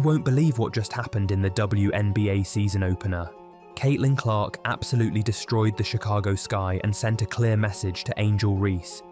won't believe what just happened in the WNBA season opener. Caitlin Clark absolutely destroyed the Chicago Sky and sent a clear message to Angel Reese.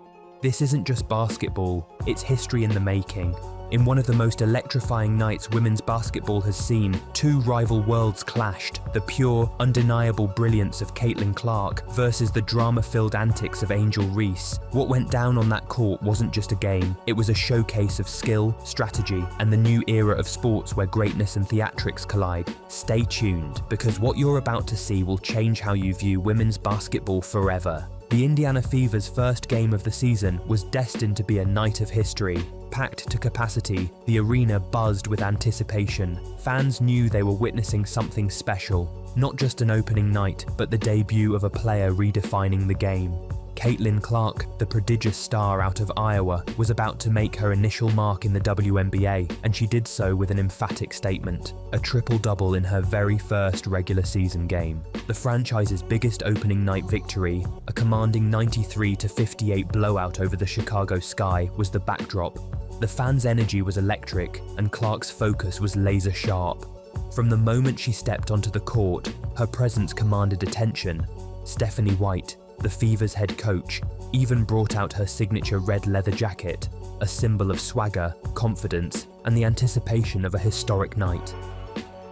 This isn't just basketball, it's history in the making. In one of the most electrifying nights women's basketball has seen, two rival worlds clashed, the pure, undeniable brilliance of Caitlin Clark versus the drama-filled antics of Angel Reese. What went down on that court wasn't just a game, it was a showcase of skill, strategy, and the new era of sports where greatness and theatrics collide. Stay tuned, because what you're about to see will change how you view women's basketball forever. The Indiana Fever's first game of the season was destined to be a night of history. Packed to capacity, the arena buzzed with anticipation. Fans knew they were witnessing something special. Not just an opening night, but the debut of a player redefining the game. Caitlin Clark, the prodigious star out of Iowa, was about to make her initial mark in the WNBA, and she did so with an emphatic statement, a triple-double in her very first regular season game. The franchise's biggest opening night victory, a commanding 93-58 blowout over the Chicago Sky, was the backdrop. The fans' energy was electric, and Clark's focus was laser-sharp. From the moment she stepped onto the court, her presence commanded attention. Stephanie White, the Fever's head coach, even brought out her signature red leather jacket, a symbol of swagger, confidence, and the anticipation of a historic night.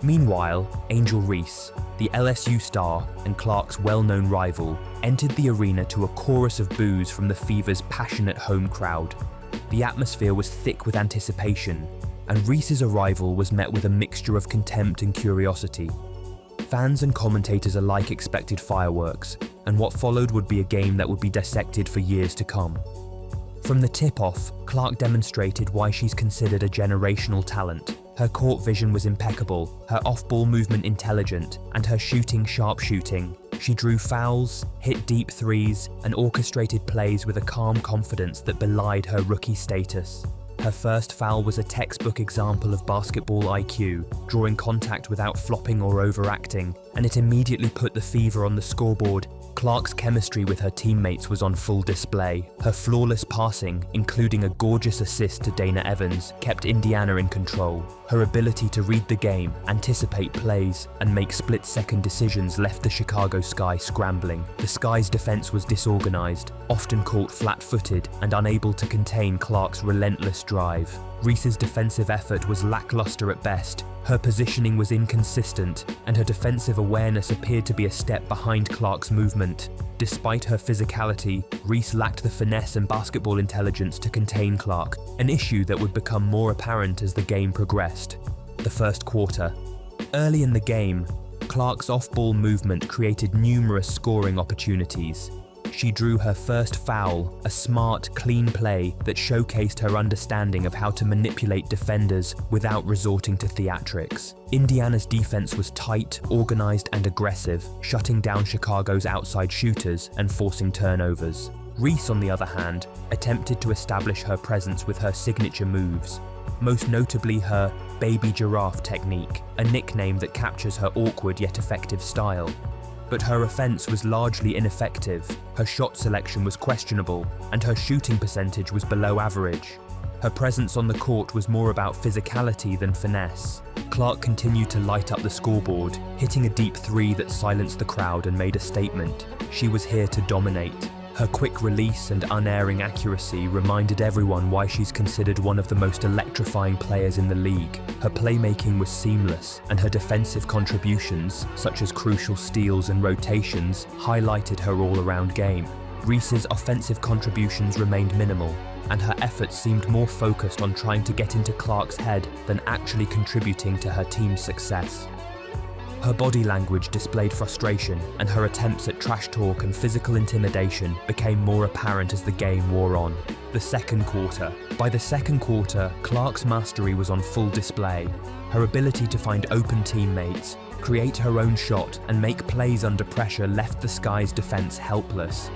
Meanwhile, Angel Reese, the LSU star and Clark's well-known rival, entered the arena to a chorus of boos from the Fever's passionate home crowd. The atmosphere was thick with anticipation, and Reese's arrival was met with a mixture of contempt and curiosity. Fans and commentators alike expected fireworks, and what followed would be a game that would be dissected for years to come. From the tip-off, Clark demonstrated why she's considered a generational talent. Her court vision was impeccable, her off-ball movement intelligent, and her shooting sharpshooting. She drew fouls, hit deep threes, and orchestrated plays with a calm confidence that belied her rookie status. Her first foul was a textbook example of basketball IQ, drawing contact without flopping or overacting, and it immediately put the Fever on the scoreboard. Clark's chemistry with her teammates was on full display. Her flawless passing, including a gorgeous assist to Dana Evans, kept Indiana in control. Her ability to read the game, anticipate plays, and make split-second decisions left the Chicago Sky scrambling. The Sky's defense was disorganized, often caught flat-footed and unable to contain Clark's relentless drive. Reese's defensive effort was lackluster at best. Her positioning was inconsistent, and her defensive awareness appeared to be a step behind Clark's movement. Despite her physicality, Reese lacked the finesse and basketball intelligence to contain Clark, an issue that would become more apparent as the game progressed. The first quarter. Early in the game, Clark's off-ball movement created numerous scoring opportunities. She drew her first foul, a smart, clean play that showcased her understanding of how to manipulate defenders without resorting to theatrics. Indiana's defense was tight, organized, and aggressive, shutting down Chicago's outside shooters and forcing turnovers. Reese, on the other hand, attempted to establish her presence with her signature moves, most notably her baby giraffe technique, a nickname that captures her awkward yet effective style. But her offense was largely ineffective, her shot selection was questionable, and her shooting percentage was below average. Her presence on the court was more about physicality than finesse. Clark continued to light up the scoreboard, hitting a deep three that silenced the crowd and made a statement. She was here to dominate. Her quick release and unerring accuracy reminded everyone why she's considered one of the most electrifying players in the league. Her playmaking was seamless, and her defensive contributions, such as crucial steals and rotations, highlighted her all-around game. Reese's offensive contributions remained minimal, and her efforts seemed more focused on trying to get into Clark's head than actually contributing to her team's success. Her body language displayed frustration, and her attempts at trash talk and physical intimidation became more apparent as the game wore on. The second quarter. By the second quarter, Clark's mastery was on full display. Her ability to find open teammates, create her own shot, and make plays under pressure left the Sky's defense helpless.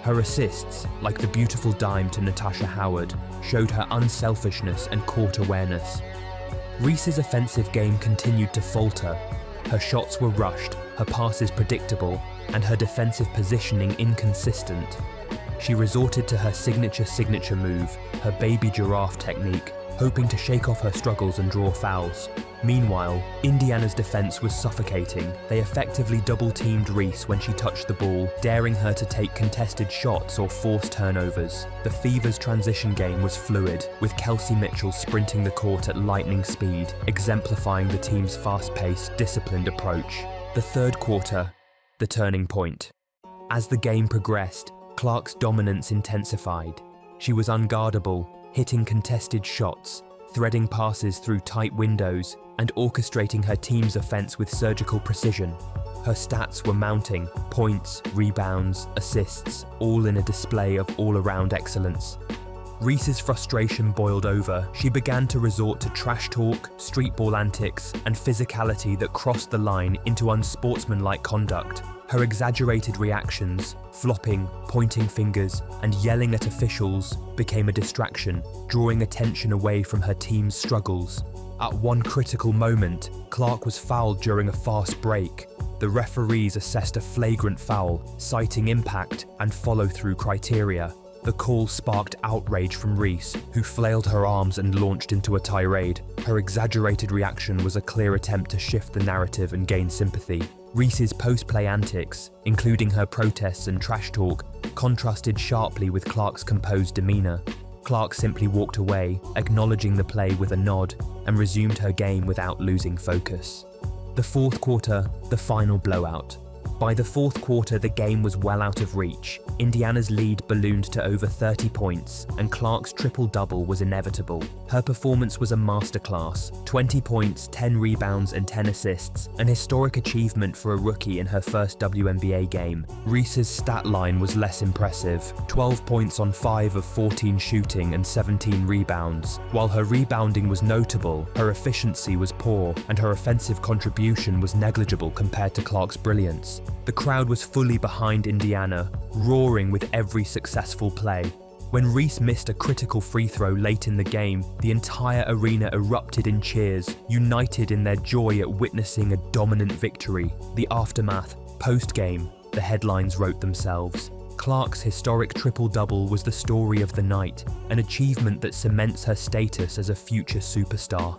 Her assists, like the beautiful dime to Natasha Howard, showed her unselfishness and court awareness. Reese's offensive game continued to falter. Her shots were rushed, her passes predictable, and her defensive positioning inconsistent. She resorted to her signature move, her baby giraffe technique, hoping to shake off her struggles and draw fouls. Meanwhile, Indiana's defense was suffocating. They effectively double-teamed Reese when she touched the ball, daring her to take contested shots or force turnovers. The Fever's transition game was fluid, with Kelsey Mitchell sprinting the court at lightning speed, exemplifying the team's fast-paced, disciplined approach. The third quarter, the turning point. As the game progressed, Clark's dominance intensified. She was unguardable, hitting contested shots, threading passes through tight windows, and orchestrating her team's offense with surgical precision. Her stats were mounting: points, rebounds, assists, all in a display of all-around excellence. Reese's frustration boiled over. She began to resort to trash talk, street ball antics, and physicality that crossed the line into unsportsmanlike conduct. Her exaggerated reactions, flopping, pointing fingers, and yelling at officials, became a distraction, drawing attention away from her team's struggles. At one critical moment, Clark was fouled during a fast break. The referees assessed a flagrant foul, citing impact and follow-through criteria. The call sparked outrage from Reese, who flailed her arms and launched into a tirade. Her exaggerated reaction was a clear attempt to shift the narrative and gain sympathy. Reese's post-play antics, including her protests and trash talk, contrasted sharply with Clark's composed demeanor. Clark simply walked away, acknowledging the play with a nod, and resumed her game without losing focus. The fourth quarter, the final blowout. By the fourth quarter, the game was well out of reach. Indiana's lead ballooned to over 30 points, and Clark's triple-double was inevitable. Her performance was a masterclass: 20 points, 10 rebounds, and 10 assists, an historic achievement for a rookie in her first WNBA game. Reese's stat line was less impressive: 12 points on 5 of 14 shooting and 17 rebounds. While her rebounding was notable, her efficiency was poor, and her offensive contribution was negligible compared to Clark's brilliance. The crowd was fully behind Indiana, roaring with every successful play. When Reese missed a critical free throw late in the game, the entire arena erupted in cheers, united in their joy at witnessing a dominant victory. The aftermath, post-game, the headlines wrote themselves. Clark's historic triple-double was the story of the night, an achievement that cements her status as a future superstar.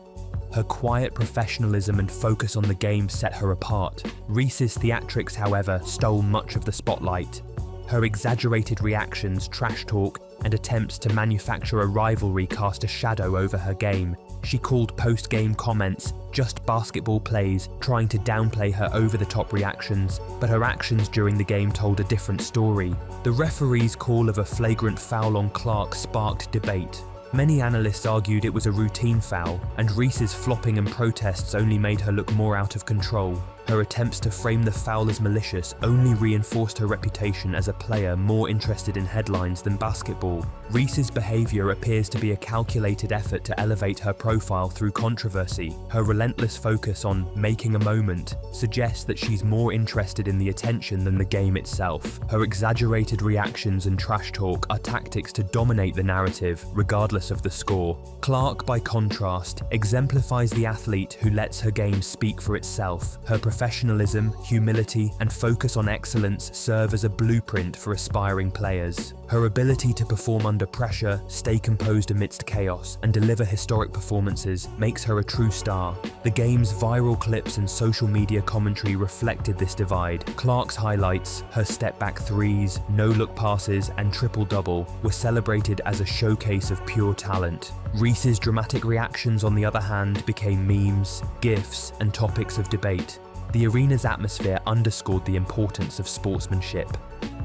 Her quiet professionalism and focus on the game set her apart. Reese's theatrics, however, stole much of the spotlight. Her exaggerated reactions, trash talk, and attempts to manufacture a rivalry cast a shadow over her game. She called post-game comments just basketball plays, trying to downplay her over-the-top reactions, but her actions during the game told a different story. The referee's call of a flagrant foul on Clark sparked debate. Many analysts argued it was a routine foul, and Reese's flopping and protests only made her look more out of control. Her attempts to frame the foul as malicious only reinforced her reputation as a player more interested in headlines than basketball. Reese's behavior appears to be a calculated effort to elevate her profile through controversy. Her relentless focus on making a moment suggests that she's more interested in the attention than the game itself. Her exaggerated reactions and trash talk are tactics to dominate the narrative, regardless of the score. Clark, by contrast, exemplifies the athlete who lets her game speak for itself. Her professionalism, humility, and focus on excellence serve as a blueprint for aspiring players. Her ability to perform under pressure, stay composed amidst chaos, and deliver historic performances makes her a true star. The game's viral clips and social media commentary reflected this divide. Clark's highlights, her step-back threes, no-look passes, and triple-double were celebrated as a showcase of pure talent. Reese's dramatic reactions, on the other hand, became memes, GIFs, and topics of debate. The arena's atmosphere underscored the importance of sportsmanship.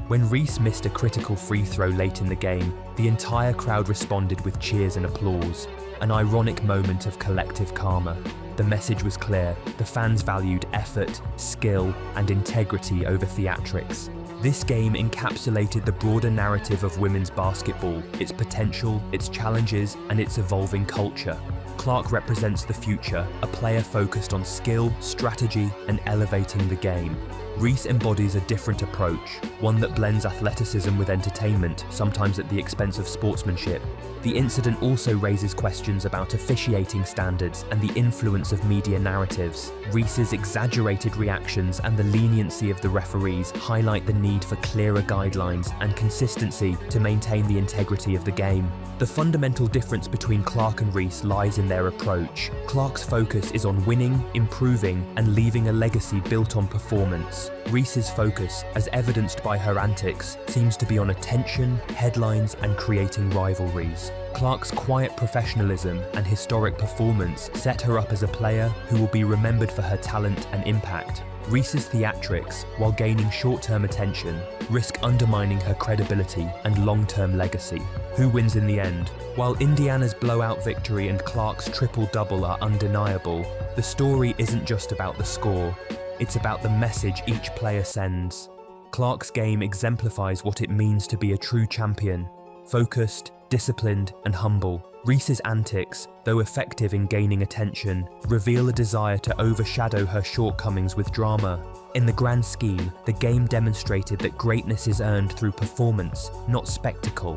When Reese missed a critical free throw late in the game, the entire crowd responded with cheers and applause, an ironic moment of collective karma. The message was clear: the fans valued effort, skill, and integrity over theatrics. This game encapsulated the broader narrative of women's basketball, its potential, its challenges, and its evolving culture. Clark represents the future, a player focused on skill, strategy, and elevating the game. Reese embodies a different approach, one that blends athleticism with entertainment, sometimes at the expense of sportsmanship. The incident also raises questions about officiating standards and the influence of media narratives. Reese's exaggerated reactions and the leniency of the referees highlight the need for clearer guidelines and consistency to maintain the integrity of the game. The fundamental difference between Clark and Reese lies in their approach. Clark's focus is on winning, improving, and leaving a legacy built on performance. Reese's focus, as evidenced by her antics, seems to be on attention, headlines, and creating rivalries. Clark's quiet professionalism and historic performance set her up as a player who will be remembered for her talent and impact. Reese's theatrics, while gaining short-term attention, risk undermining her credibility and long-term legacy. Who wins in the end? While Indiana's blowout victory and Clark's triple-double are undeniable, the story isn't just about the score. It's about the message each player sends. Clark's game exemplifies what it means to be a true champion: focused, disciplined, and humble. Reese's antics, though effective in gaining attention, reveal a desire to overshadow her shortcomings with drama. In the grand scheme, the game demonstrated that greatness is earned through performance, not spectacle.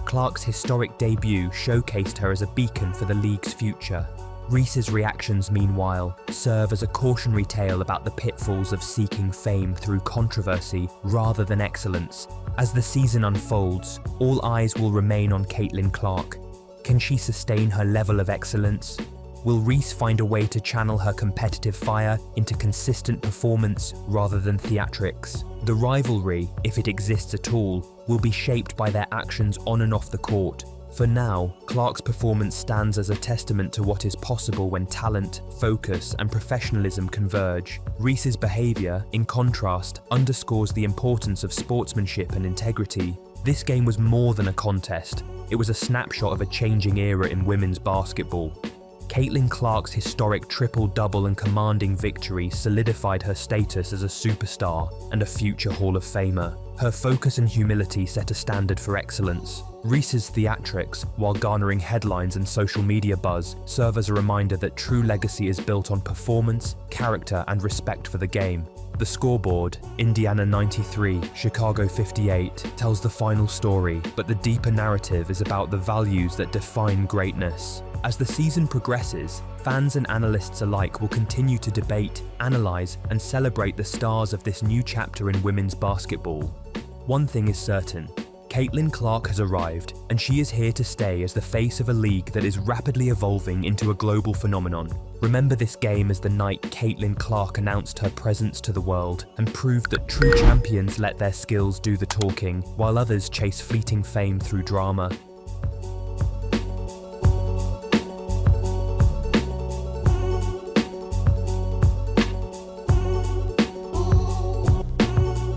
Clark's historic debut showcased her as a beacon for the league's future. Reese's reactions, meanwhile, serve as a cautionary tale about the pitfalls of seeking fame through controversy rather than excellence. As the season unfolds, all eyes will remain on Caitlin Clark. Can she sustain her level of excellence? Will Reese find a way to channel her competitive fire into consistent performance rather than theatrics? The rivalry, if it exists at all, will be shaped by their actions on and off the court. For now, Clark's performance stands as a testament to what is possible when talent, focus, and professionalism converge. Reese's behavior, in contrast, underscores the importance of sportsmanship and integrity. This game was more than a contest. It was a snapshot of a changing era in women's basketball. Caitlin Clark's historic triple-double and commanding victory solidified her status as a superstar and a future Hall of Famer. Her focus and humility set a standard for excellence. Reese's theatrics, while garnering headlines and social media buzz, serve as a reminder that true legacy is built on performance, character, and respect for the game. The scoreboard, Indiana 93, Chicago 58, tells the final story, but the deeper narrative is about the values that define greatness. As the season progresses, fans and analysts alike will continue to debate, analyze, and celebrate the stars of this new chapter in women's basketball. One thing is certain: Caitlin Clark has arrived, and she is here to stay as the face of a league that is rapidly evolving into a global phenomenon. Remember this game as the night Caitlin Clark announced her presence to the world and proved that true champions let their skills do the talking, while others chase fleeting fame through drama.